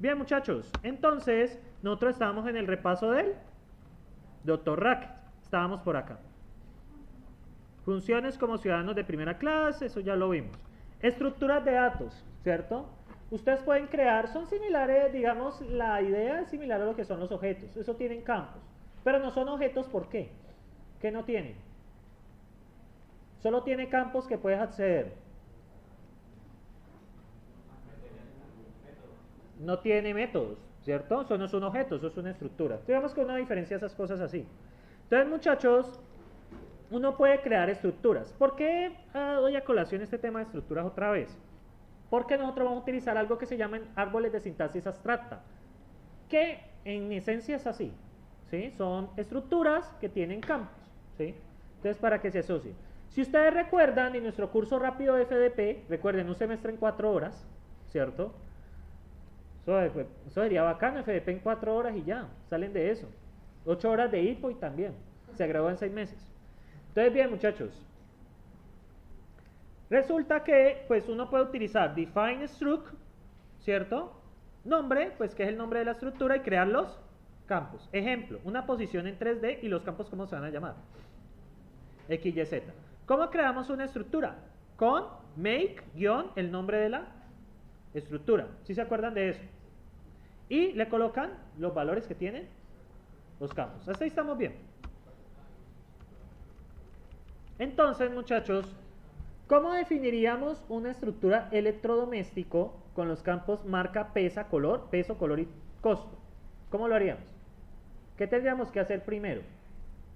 Bien, muchachos, entonces nosotros estábamos en el repaso del Dr. Racket. Estábamos por acá. Funciones como ciudadanos de primera clase, eso ya lo vimos. Estructuras de datos, ¿cierto? Ustedes pueden crear, son similares, digamos, la idea es similar a lo que son los objetos. Eso tienen campos, pero no son objetos, ¿por qué? ¿Qué no tienen? Solo tiene campos que puedes acceder. No tiene métodos, ¿cierto? Eso no son objetos, eso es una estructura. Digamos que uno diferencia esas cosas así. Entonces, muchachos, uno puede crear estructuras. ¿Por qué doy a colación este tema de estructuras otra vez? Porque nosotros vamos a utilizar algo que se llaman árboles de sintaxis abstracta, que en esencia es así, ¿sí? Son estructuras que tienen campos, ¿sí? Entonces, para que se asocien. Si ustedes recuerdan, en nuestro curso rápido de FDP, recuerden, un semestre en 4 horas, ¿cierto? Eso sería bacano, FDP en 4 horas y ya, salen de eso. 8 horas de hipo y también, se graduó en 6 meses. Entonces, bien, muchachos, resulta que pues uno puede utilizar define struct, ¿cierto? Nombre, pues que es el nombre de la estructura, y crear los campos. Ejemplo, una posición en 3D y los campos, ¿cómo se van a llamar? X, Y, Z. ¿Cómo creamos una estructura? Con make, guión, el nombre de la estructura. ¿Sí se acuerdan de eso? Y le colocan los valores que tienen los campos. Hasta ahí estamos bien. Entonces, muchachos, ¿cómo definiríamos una estructura electrodoméstico con los campos marca, peso, color y costo? ¿Cómo lo haríamos? ¿Qué tendríamos que hacer primero?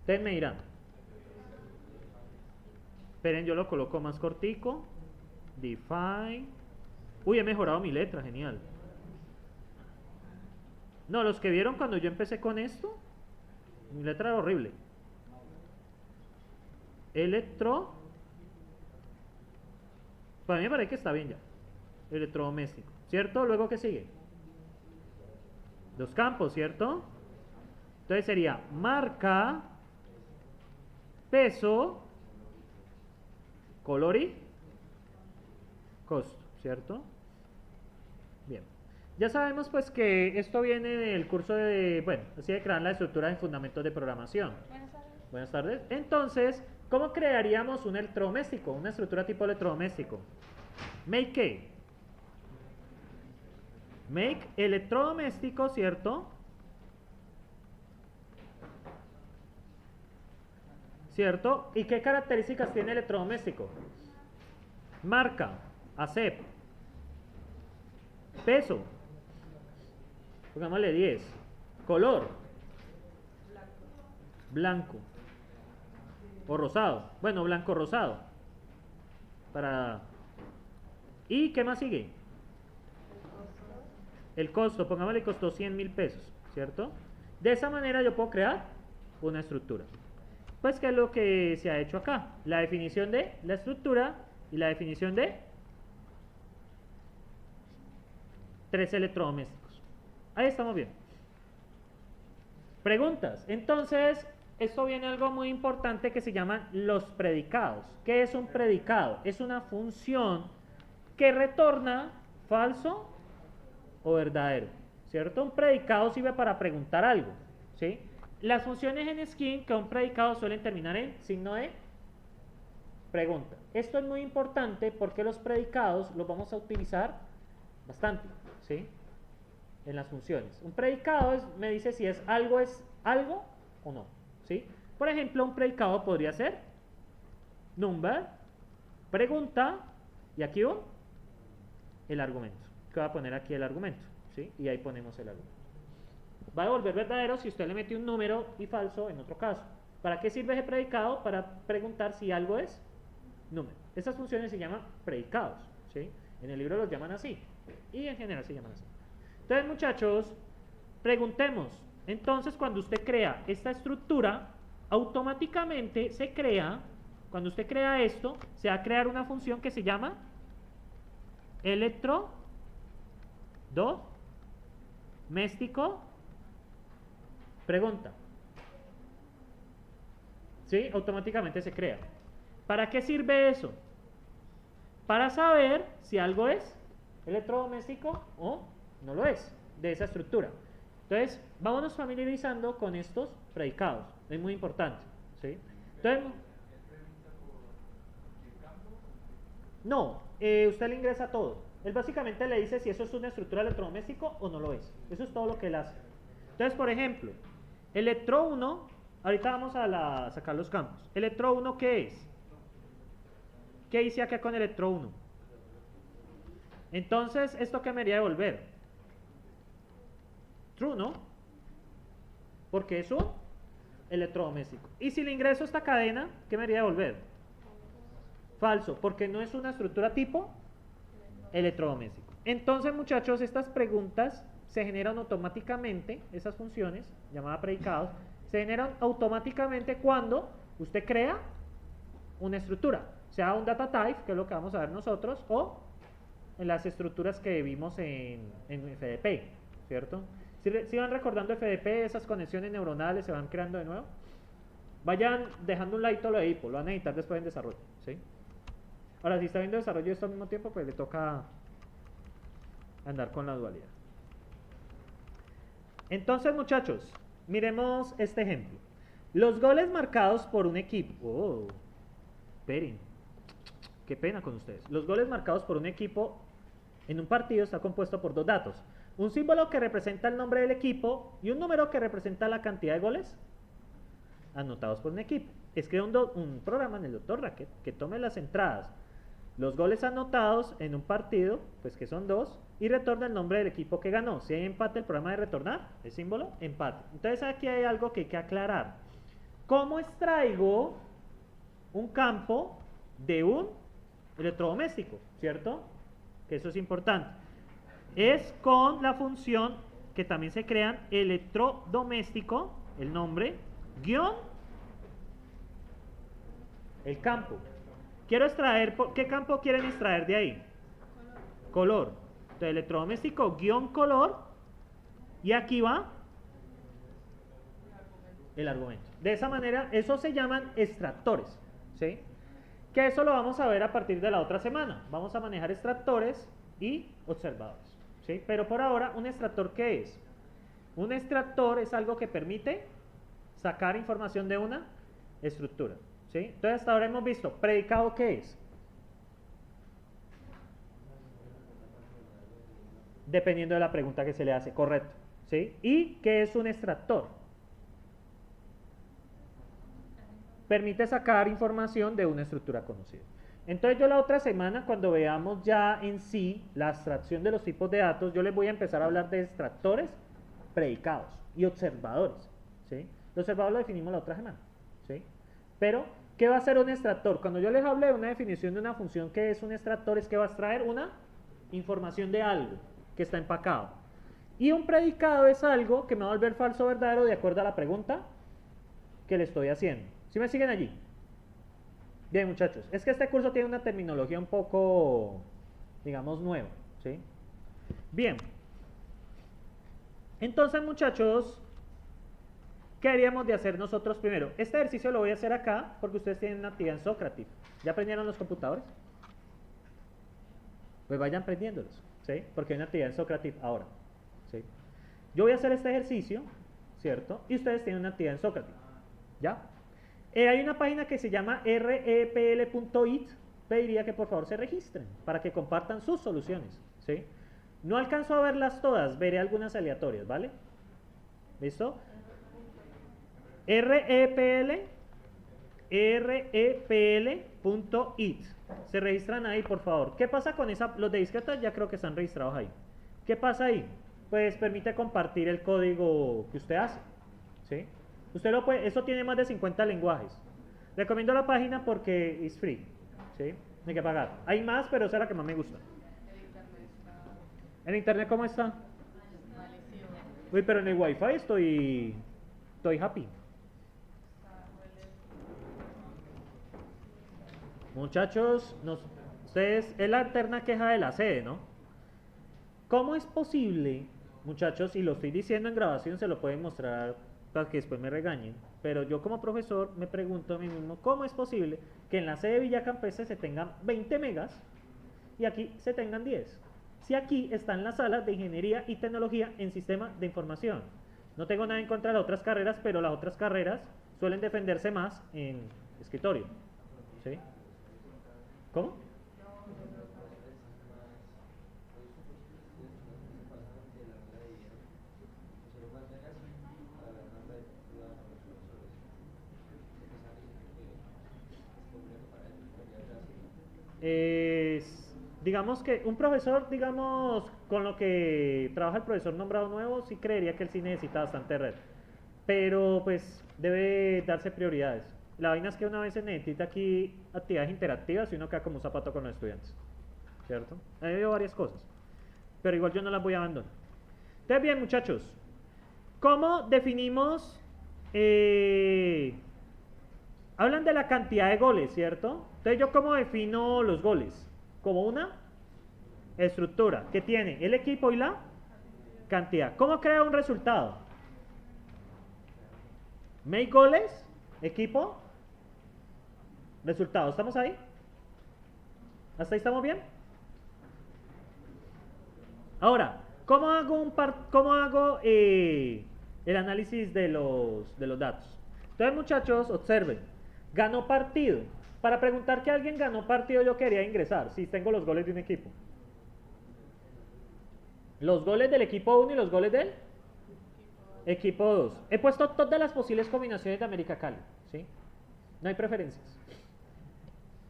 Ustedes me dirán. Esperen, yo lo coloco más cortico. Define. Uy, he mejorado mi letra, genial. No, los que vieron cuando yo empecé con esto, mi letra era horrible. Para mí me parece que está bien ya. Electrodoméstico, ¿cierto? Luego, ¿qué sigue? Los campos, ¿cierto? Entonces sería marca, peso, color y costo, ¿cierto? Bien. Ya sabemos pues que esto viene del curso de, bueno, así de crear la estructura en fundamentos de programación. Buenas tardes. Buenas tardes. Entonces, ¿cómo crearíamos un electrodoméstico? Una estructura tipo electrodoméstico. Make ¿qué? Make electrodoméstico, ¿cierto? ¿Cierto? ¿Y qué características tiene el electrodoméstico? Marca, acep, peso, pongámosle 10, color, blanco o rosado, bueno, blanco rosado, ¿y qué más sigue? El costo, pongámosle costó 100.000 pesos, ¿cierto? De esa manera yo puedo crear una estructura. Pues, ¿qué es lo que se ha hecho acá? La definición de la estructura y la definición de 3 electrodomésticos. Ahí estamos bien. Preguntas. Entonces, esto viene algo muy importante que se llaman los predicados. ¿Qué es un predicado? Es una función que retorna falso o verdadero, ¿cierto? Un predicado sirve para preguntar algo, ¿sí? Las funciones en Scheme que un predicado suelen terminar en signo de pregunta. Esto es muy importante porque los predicados los vamos a utilizar bastante, ¿sí? En las funciones. Un predicado me dice si es algo o no, ¿sí? Por ejemplo, un predicado podría ser number, pregunta, y aquí el argumento. Que voy a poner aquí el argumento, ¿sí? Y ahí ponemos el argumento. Va a devolver verdadero si usted le mete un número y falso en otro caso. ¿Para qué sirve ese predicado? Para preguntar si algo es número. Estas funciones se llaman predicados, ¿sí? En el libro los llaman así y en general se llaman así. Entonces, muchachos, preguntemos. Entonces, cuando usted crea esta estructura, automáticamente se crea, cuando usted crea esto, se va a crear una función que se llama electrodoméstico pregunta. ¿Sí? Automáticamente se crea. ¿Para qué sirve eso? Para saber si algo es electrodoméstico o no lo es. de esa estructura. Entonces, vámonos familiarizando con estos predicados, es muy importante, ¿sí? Entonces, no, usted le ingresa todo. Él básicamente le dice si eso es una estructura electrodoméstico o no lo es. Eso es todo lo que él hace. Entonces, por ejemplo, electro 1, ahorita vamos a sacar los campos. Electro 1, ¿qué es? ¿Qué hice acá con electro 1? Entonces, ¿esto qué me haría devolver? True, ¿no? Porque es un electrodoméstico. Y si le ingreso esta cadena, ¿qué me haría devolver? Falso, porque no es una estructura tipo electrodoméstico. Entonces, muchachos, estas preguntas se generan automáticamente, esas funciones, llamadas predicados, se generan automáticamente cuando usted crea una estructura, sea un data type, que es lo que vamos a ver nosotros, o en las estructuras que vimos en FDP, ¿cierto? Si van recordando FDP, esas conexiones neuronales se van creando de nuevo. Vayan dejando un ladito lo de HIPPO, lo van a necesitar después en desarrollo, ¿sí? Ahora, si está viendo desarrollo esto al mismo tiempo, pues le toca andar con la dualidad. Entonces, muchachos, miremos este ejemplo. Los goles marcados por un equipo... Oh, esperen. Qué pena con ustedes. Los goles marcados por un equipo en un partido está compuesto por dos datos. Un símbolo que representa el nombre del equipo y un número que representa la cantidad de goles anotados por un equipo. Escribe un programa en el Dr. Racket que tome las entradas, los goles anotados en un partido, pues que son 2, y retorna el nombre del equipo que ganó. Si hay empate, el programa de retornar el símbolo empate. Entonces aquí hay algo que hay que aclarar. ¿Cómo extraigo un campo de un electrodoméstico? ¿Cierto? Que eso es importante. Es con la función que también se crean electrodoméstico, el nombre, guión, el campo. Quiero extraer, ¿qué campo quieren extraer de ahí? Color. Entonces, electrodoméstico, guión color, y aquí va el argumento. De esa manera, eso se llaman extractores, ¿sí? Que eso lo vamos a ver a partir de la otra semana. Vamos a manejar extractores y observadores, ¿sí? Pero por ahora, ¿un extractor qué es? Un extractor es algo que permite sacar información de una estructura, ¿sí? Entonces hasta ahora hemos visto, predicado ¿qué es? Dependiendo de la pregunta que se le hace, correcto, ¿sí? ¿Y qué es un extractor? Permite sacar información de una estructura conocida. Entonces yo la otra semana, cuando veamos ya en sí la abstracción de los tipos de datos, yo les voy a empezar a hablar de extractores, predicados y observadores, ¿sí? Los observadores lo definimos la otra semana, ¿sí? Pero, ¿qué va a hacer un extractor? Cuando yo les hable de una definición de una función que es un extractor, es que va a extraer una información de algo que está empacado. Y un predicado es algo que me va a volver falso o verdadero de acuerdo a la pregunta que le estoy haciendo. ¿Sí me siguen allí? Bien, muchachos, es que este curso tiene una terminología un poco, digamos, nueva, ¿sí? Bien. Entonces, muchachos, ¿qué haríamos de hacer nosotros primero? Este ejercicio lo voy a hacer acá porque ustedes tienen una actividad en Socrative. ¿Ya aprendieron los computadores? Pues vayan aprendiéndolos, ¿sí? Porque hay una actividad en Socrative ahora, ¿sí? Yo voy a hacer este ejercicio, ¿cierto? Y ustedes tienen una actividad en Socrative, ¿ya? Hay una página que se llama repl.it. Pediría que por favor se registren para que compartan sus soluciones, ¿sí? No alcanzo a verlas todas, veré algunas aleatorias, ¿vale? ¿Listo? repl.it. Se registran ahí, por favor. ¿Qué pasa con esa? Los de discreta ya creo que están registrados ahí. ¿Qué pasa ahí? Pues permite compartir el código que usted hace, ¿sí? Usted lo puede, eso tiene más de 50 lenguajes. Recomiendo la página porque es free, ¿sí? No hay que pagar. Hay más, pero esa es la que más me gusta. ¿En internet cómo está? Uy, pero en el wifi estoy happy. Muchachos, ustedes, es la eterna queja de la sede, ¿no? ¿Cómo es posible, muchachos, y lo estoy diciendo en grabación, se lo pueden mostrar para que después me regañen, pero yo como profesor me pregunto a mí mismo, ¿cómo es posible que en la sede de Villa Campestre se tengan 20 megas y aquí se tengan 10? si aquí están las salas de ingeniería y tecnología en sistema de información? No tengo nada en contra de las otras carreras, pero las otras carreras suelen defenderse más en escritorio. ¿Sí? ¿Cómo? Digamos que un profesor, digamos, con lo que trabaja el profesor nombrado nuevo, sí creería que él sí necesita bastante red. Pero pues debe darse prioridades. La vaina es que una vez se necesita aquí actividades interactivas y uno queda como un zapato con los estudiantes. ¿Cierto? Ahí veo varias cosas. Pero igual yo no las voy a abandonar. Entonces bien, muchachos. ¿Cómo definimos? Hablan de la cantidad de goles, ¿cierto? Entonces yo cómo defino los goles. Como una estructura que tiene el equipo y la cantidad. ¿Cómo crea un resultado? Make goles, equipo, resultado. ¿Estamos ahí? ¿Hasta ahí estamos bien? Ahora, ¿cómo hago el análisis de los datos? Entonces, muchachos, observen. Ganó partido. Para preguntar que alguien ganó partido, yo quería ingresar, si tengo los goles de un equipo. Los goles del equipo 1 y los goles del equipo 2. He puesto todas las posibles combinaciones de América Cali, ¿sí? No hay preferencias.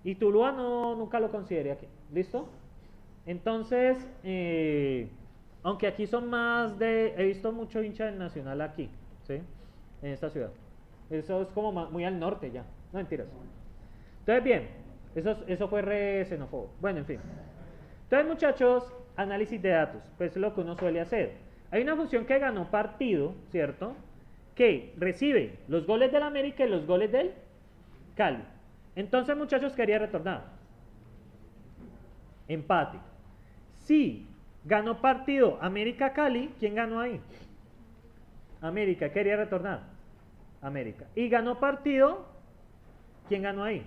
Y Tuluá nunca lo consideré aquí. ¿Listo? Entonces, aunque aquí son más de... He visto mucho hincha del Nacional aquí, ¿sí? En esta ciudad. Eso es como muy al norte ya. No, mentiras. Entonces, bien. Eso fue re xenófobo. Bueno, en fin. Entonces, muchachos, análisis de datos. Pues es lo que uno suele hacer. Hay una función que ganó partido, ¿cierto? Que recibe los goles del América y los goles del Cali. Entonces, muchachos, quería retornar. Empate. Si ganó partido América Cali, ¿quién ganó ahí? América, quería retornar. América. Y ganó partido, ¿quién ganó ahí?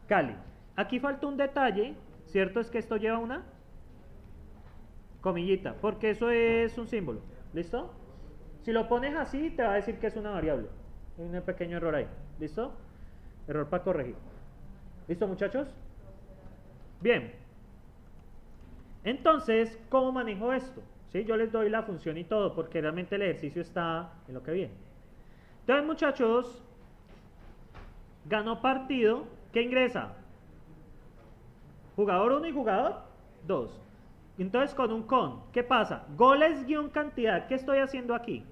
Cali. Aquí falta un detalle, ¿cierto? Es que esto lleva una comillita, porque eso es un símbolo. ¿Listo? Si lo pones así, te va a decir que es una variable. Hay un pequeño error ahí. ¿Listo? Error para corregir. ¿Listo, muchachos? Bien. Entonces, ¿cómo manejo esto? ¿Sí? Yo les doy la función y todo, porque realmente el ejercicio está en lo que viene. Entonces, muchachos, ganó partido. ¿Qué ingresa? Jugador 1 y jugador 2. Entonces, con un con, ¿qué pasa? Goles guión cantidad. ¿Qué estoy haciendo aquí?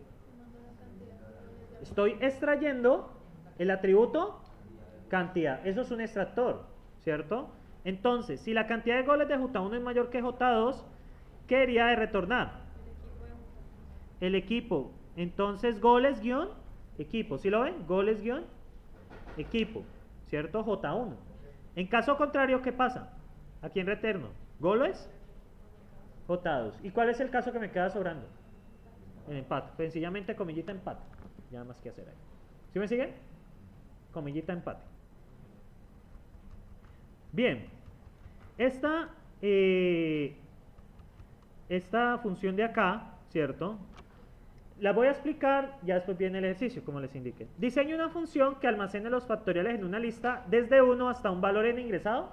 Estoy extrayendo el atributo cantidad. Eso es un extractor, ¿cierto? Entonces, si la cantidad de goles de J1 es mayor que J2, ¿qué debería de retornar? El equipo. Entonces, goles guión equipo. ¿Sí lo ven? Goles guión equipo, ¿cierto? J1. En caso contrario, ¿qué pasa? Aquí en retorno, goles J2. ¿Y cuál es el caso que me queda sobrando? El empate. Sencillamente comillita empate. Ya más que hacer ahí. ¿Sí me siguen? Comillita empate. Bien. Esta función de acá, ¿cierto? La voy a explicar, ya después viene el ejercicio, como les indiqué. Diseño una función que almacene los factoriales en una lista desde 1 hasta un valor n ingresado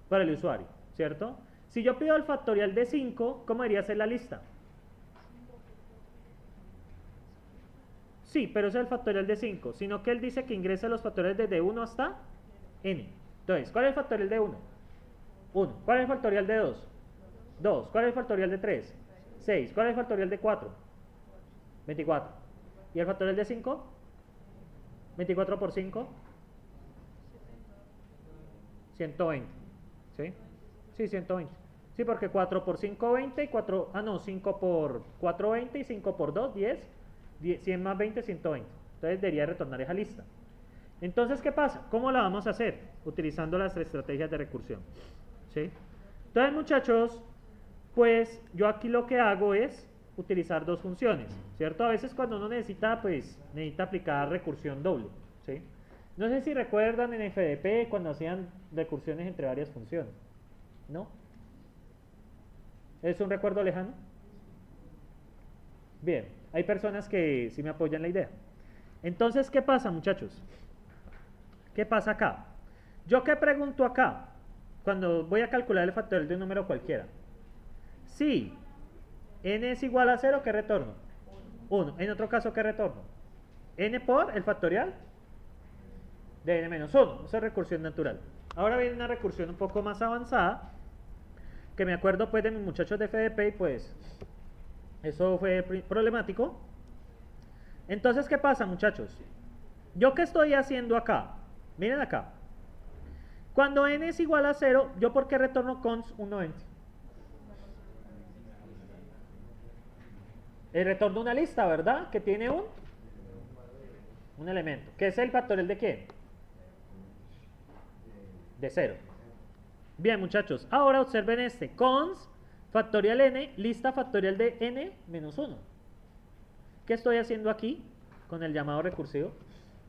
para el usuario, ¿cierto? Si yo pido el factorial de 5, ¿cómo debería ser la lista? Sí, pero ese es el factorial de 5, sino que él dice que ingresa los factoriales desde 1 hasta n. Entonces, ¿cuál es el factorial de 1? 1. ¿Cuál es el factorial de 2? 2. ¿Cuál es el factorial de 3? 6. ¿Cuál es el factorial de 4? 24. ¿Y el factorial de 5? 24 por 5. 120. ¿Sí? Sí, 120. Sí, porque 4 por 5, 20 y 4... Ah, no, 5 por 4, 20 y 5 por 2, 10. 100 más 20, 120. Entonces debería retornar esa lista. Entonces, ¿qué pasa? ¿Cómo la vamos a hacer? Utilizando las estrategias de recursión. ¿Sí? Entonces, muchachos, pues yo aquí lo que hago es utilizar dos funciones, ¿cierto? A veces cuando uno necesita, pues, necesita aplicar recursión doble, ¿sí? No sé si recuerdan en FDP cuando hacían recursiones entre varias funciones, ¿no? ¿Es un recuerdo lejano? Bien, hay personas que sí me apoyan la idea. Entonces, ¿qué pasa, muchachos? ¿Qué pasa acá? ¿Yo qué pregunto acá? Cuando voy a calcular el factorial de un número cualquiera. Si n es igual a 0, ¿qué retorno? 1. En otro caso, ¿qué retorno? N por el factorial de n menos 1. Esa es recursión natural. Ahora viene una recursión un poco más avanzada, que me acuerdo pues de mis muchachos de FDP y pues eso fue problemático. Entonces, ¿qué pasa, muchachos? ¿Yo qué estoy haciendo acá? Miren acá. Cuando n es igual a 0, ¿yo por qué retorno cons 1n? Retorno una lista, ¿verdad? Que tiene un elemento. ¿Qué es el factorial de qué? De 0. Bien, muchachos. Ahora observen este. Cons factorial n, lista factorial de n menos 1. ¿Qué estoy haciendo aquí con el llamado recursivo?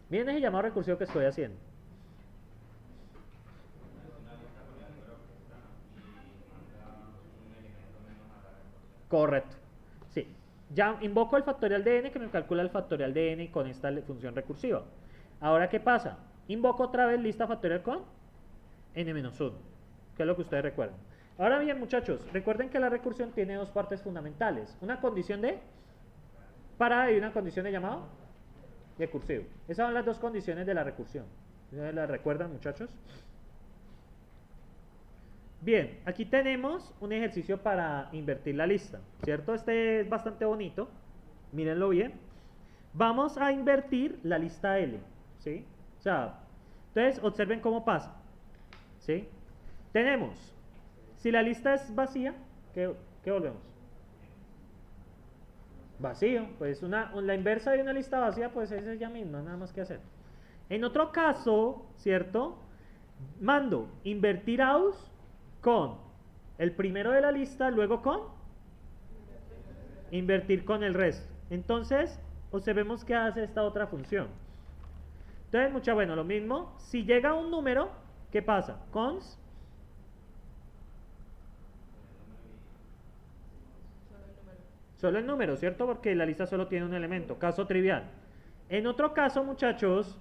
Miren ese llamado recursivo que estoy haciendo. Correcto. Sí. Ya invoco el factorial de n que me calcula el factorial de n con esta función recursiva. Ahora, ¿qué pasa? Invoco otra vez lista factorial con n-1, que es lo que ustedes recuerdan. Ahora bien, muchachos, recuerden que la recursión tiene dos partes fundamentales. Una condición de parada y una condición de llamado recursivo. Esas son las dos condiciones de la recursión. ¿Las recuerdan, muchachos? Bien, aquí tenemos un ejercicio para invertir la lista, ¿cierto? Este es bastante bonito, mírenlo bien. Vamos a invertir la lista L, ¿sí? O sea, entonces observen cómo pasa, ¿sí? Tenemos, si la lista es vacía, ¿qué volvemos? Vacío, pues la inversa de una lista vacía, pues es ella misma, nada más que hacer. En otro caso, ¿cierto? Mando invertir aus con el primero de la lista, luego con invertir con el resto. Entonces, observemos qué hace esta otra función. Entonces, bueno, lo mismo. Si llega un número, ¿qué pasa? Cons solo el número, ¿cierto? Porque la lista solo tiene un elemento. Caso trivial. En otro caso, muchachos,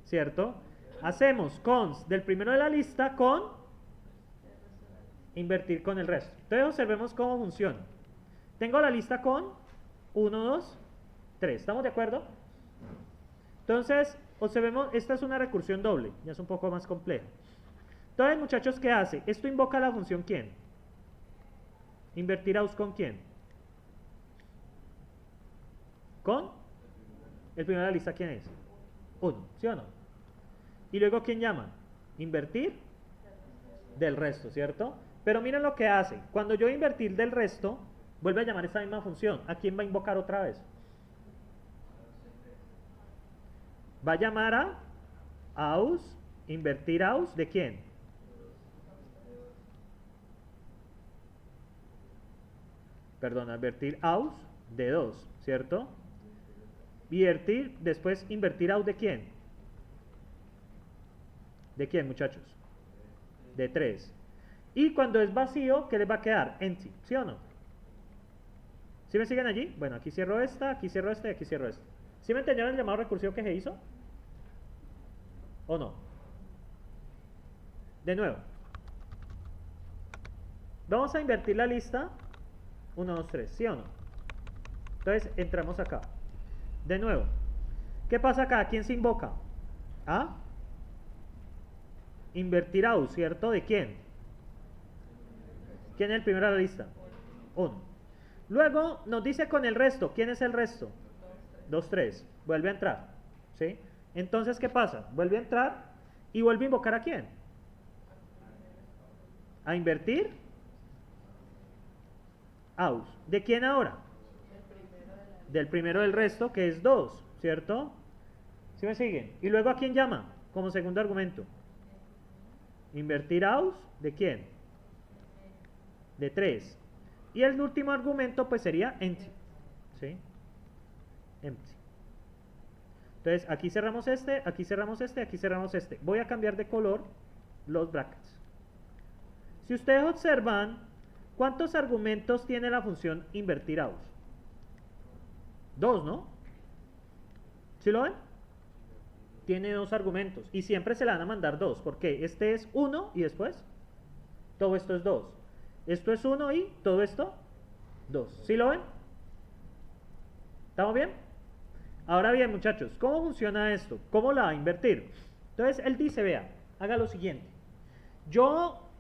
¿cierto? Hacemos cons del primero de la lista con invertir con el resto. Entonces observemos cómo funciona. Tengo la lista con 1, 2, 3. ¿Estamos de acuerdo? Entonces, observemos, esta es una recursión doble, ya es un poco más compleja. Entonces, muchachos, ¿qué hace? Esto invoca la función ¿quién? Invertir aus con ¿quién? Con el primero de la lista, ¿quién es? 1, ¿sí o no? Y luego, ¿quién llama? Invertir del resto, ¿cierto? Pero miren lo que hace. Cuando yo invertir del resto, vuelve a llamar esta misma función. ¿A quién va a invocar otra vez? Va a llamar a aus, invertir aus, ¿de quién? Perdón, invertir aus de 2, ¿cierto? Invertir, después invertir aus, ¿de quién? ¿De quién, muchachos? De 3. Y cuando es vacío, ¿qué les va a quedar? Empty, ¿sí o no? ¿Sí me siguen allí? Bueno, aquí cierro esta, aquí cierro esta y aquí cierro esta. ¿Sí me entendieron el llamado recursivo que se hizo? ¿O no? De nuevo. Vamos a invertir la lista 1, 2, 3, ¿sí o no? Entonces, entramos acá. De nuevo. ¿Qué pasa acá? ¿Quién se invoca? ¿Ah? Invertir aus, ¿cierto? ¿De quién? ¿Quién es el primero de la lista? 1. Luego nos dice con el resto. ¿Quién es el resto? 2, 3. Vuelve a entrar. ¿Sí? Entonces, ¿qué pasa? Vuelve a entrar y vuelve a invocar ¿a quién? A invertir aus. ¿De quién ahora? Del primero del resto, que es 2, ¿cierto? ¿Sí me siguen? Y luego ¿a quién llama? Como segundo argumento. Invertir aus, ¿de quién? De 3. Y el último argumento pues sería empty. ¿Sí? Empty. Entonces aquí cerramos este, aquí cerramos este, aquí cerramos este. Voy a cambiar de color los brackets. Si ustedes observan, ¿Cuántos argumentos tiene la función invertir aus? 2, ¿no? ¿Sí lo ven? Tiene 2 argumentos y siempre se le van a mandar 2, porque este es 1 y después todo esto es 2. Esto es 1 y todo esto 2. ¿Sí lo ven? ¿Estamos bien? Ahora bien, muchachos, ¿cómo funciona esto? ¿Cómo la va a invertir? Entonces él dice, vea, haga lo siguiente. Yo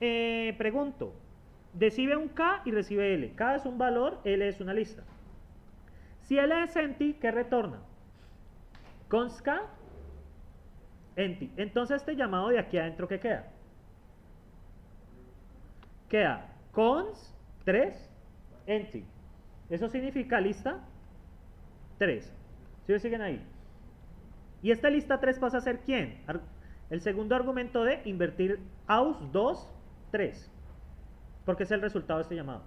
pregunto, recibe un K y recibe L. K es un valor, L es una lista. Si L es empty, ¿qué retorna? Const K, empty. Entonces este llamado de aquí adentro, ¿qué queda? Queda const 3, empty. Eso significa lista 3. ¿Sí me siguen ahí? Y esta lista 3 pasa a ser ¿quién? El segundo argumento de invertir aus 2, 3. Porque es el resultado de este llamado.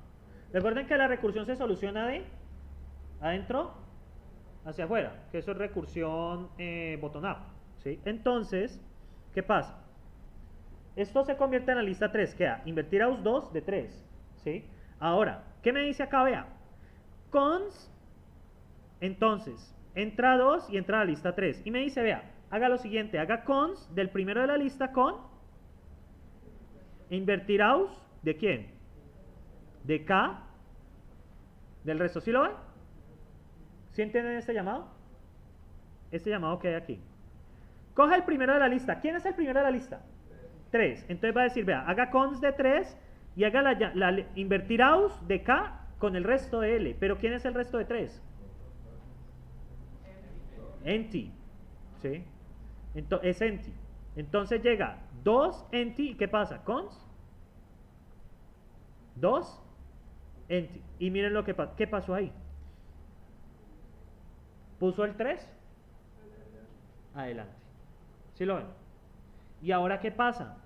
Recuerden que la recursión se soluciona de adentro hacia afuera, que eso es recursión bottom-up, ¿sí? Entonces, ¿qué pasa? Esto se convierte en la lista 3, queda invertir aus 2 de 3, ¿sí? Ahora, ¿qué me dice acá? Vea, const, entonces, entra 2 y entra la lista 3. Y me dice, vea, haga lo siguiente, haga const del primero de la lista con invertir aus, ¿de quién? De K, del resto. ¿Sí lo ven? ¿Sí entienden este llamado? Este llamado que hay aquí. Coge el primero de la lista. ¿Quién es el primero de la lista? 3. Entonces va a decir, vea, haga const de 3 y haga la invertir aus de K con el resto de L. ¿Pero quién es el resto de 3? Empty. ¿Sí? Es empty. Entonces llega 2 empty. ¿Y qué pasa? Const 2 empty. Y miren lo que pasó. ¿Qué pasó ahí? Puso el 3 adelante. ¿Sí lo ven? Y ahora ¿qué pasa?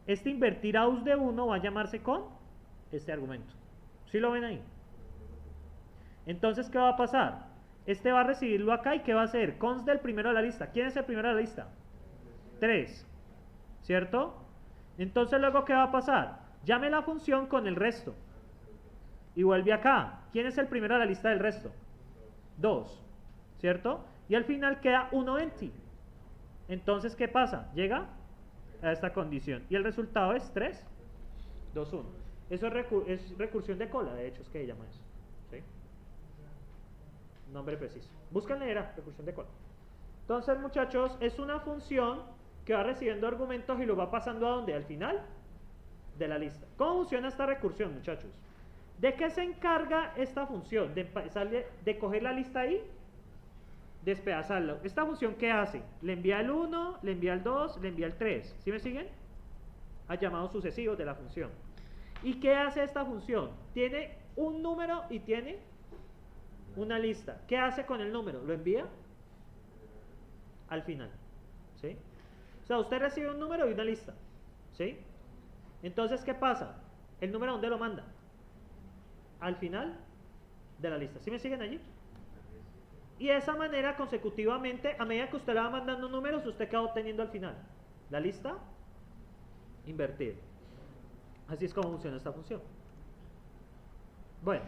Este invertir aus de 1 va a llamarse con este argumento. ¿Sí lo ven ahí? Entonces, ¿qué va a pasar? Este va a recibirlo acá y ¿qué va a hacer? Const del primero de la lista. ¿Quién es el primero de la lista? 3. ¿Cierto? Entonces, luego, ¿qué va a pasar? Llame la función con el resto. Y vuelve acá. ¿Quién es el primero de la lista del resto? 2. ¿Cierto? Y al final queda 1 empty. Entonces, ¿qué pasa? Llega a esta condición. Y el resultado es 3, 2, 1. Eso es recursión de cola, de hecho, es que se llama eso. ¿Sí? Nombre preciso. Búsquenle, era recursión de cola. Entonces, muchachos, es una función que va recibiendo argumentos y lo va pasando ¿a dónde? Al final de la lista. ¿Cómo funciona esta recursión, muchachos? ¿De qué se encarga esta función? De coger la lista ahí, despedazarlo. ¿Esta función qué hace? Le envía el 1, le envía el 2, le envía el 3. ¿Sí me siguen? A llamados sucesivos de la función. ¿Y qué hace esta función? Tiene un número y tiene una lista. ¿Qué hace con el número? Lo envía al final. ¿Sí? O sea, usted recibe un número y una lista. ¿Sí? Entonces, ¿qué pasa? ¿El número dónde lo manda? Al final de la lista. ¿Sí me siguen allí? Y de esa manera, consecutivamente, a medida que usted le va mandando números, usted queda obteniendo al final la lista invertida. Así es como funciona esta función. Bueno,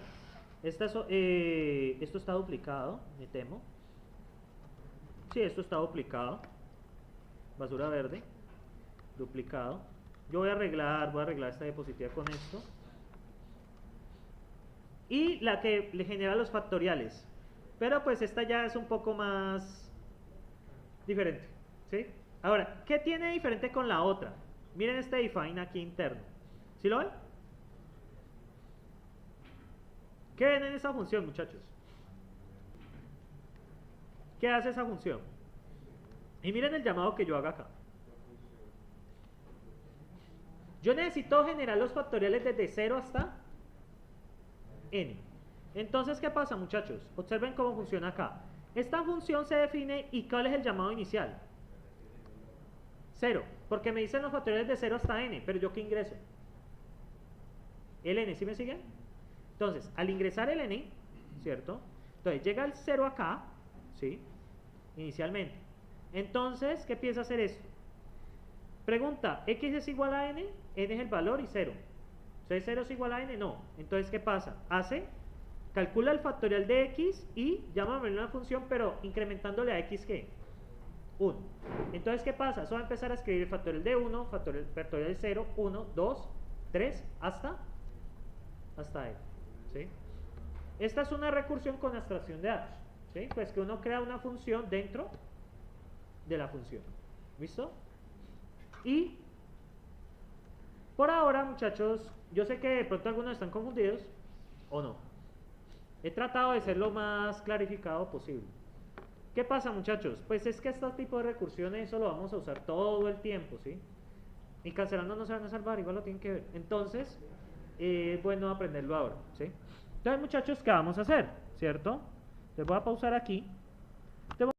esto está duplicado, me temo. Sí, esto está duplicado. Basura verde, duplicado. Yo voy a arreglar esta diapositiva con esto. Y la que le genera los factoriales. Pero pues esta ya es un poco más diferente, ¿sí? Ahora, ¿qué tiene diferente con la otra? Miren este define aquí interno. ¿Sí lo ven? ¿Qué ven en esa función, muchachos? ¿Qué hace esa función? Y miren el llamado que yo haga acá. Yo necesito generar los factoriales desde 0 hasta n. Entonces, ¿qué pasa, muchachos? Observen cómo funciona acá. Esta función se define y ¿cuál es el llamado inicial? 0, porque me dicen los factoriales de 0 hasta n, pero ¿yo qué ingreso? El n, ¿sí me siguen? Entonces, al ingresar el n, ¿cierto? Entonces, llega el 0 acá, ¿sí? Inicialmente. Entonces, ¿qué piensa hacer esto? Pregunta, ¿x es igual a n? N es el valor y 0. Entonces 0 es igual a n, no. Entonces, ¿qué pasa? Calcula el factorial de x y llámame una función, pero incrementándole a x, ¿qué? 1. Entonces, ¿qué pasa? Eso va a empezar a escribir el factorial de 1, factorial de 0, 1, 2, 3, hasta n. ¿Sí? Esta es una recursión con abstracción de datos. ¿Sí? Pues que uno crea una función dentro de la función. ¿Listo? Y por ahora, muchachos, yo sé que de pronto algunos están confundidos o no. He tratado de ser lo más clarificado posible. ¿Qué pasa, muchachos? Pues es que este tipo de recursiones eso lo vamos a usar todo el tiempo, ¿sí? Y cancelando no se van a salvar, igual lo tienen que ver. Entonces, es bueno aprenderlo ahora, ¿sí? Entonces, muchachos, ¿qué vamos a hacer? ¿Cierto? Les voy a pausar aquí.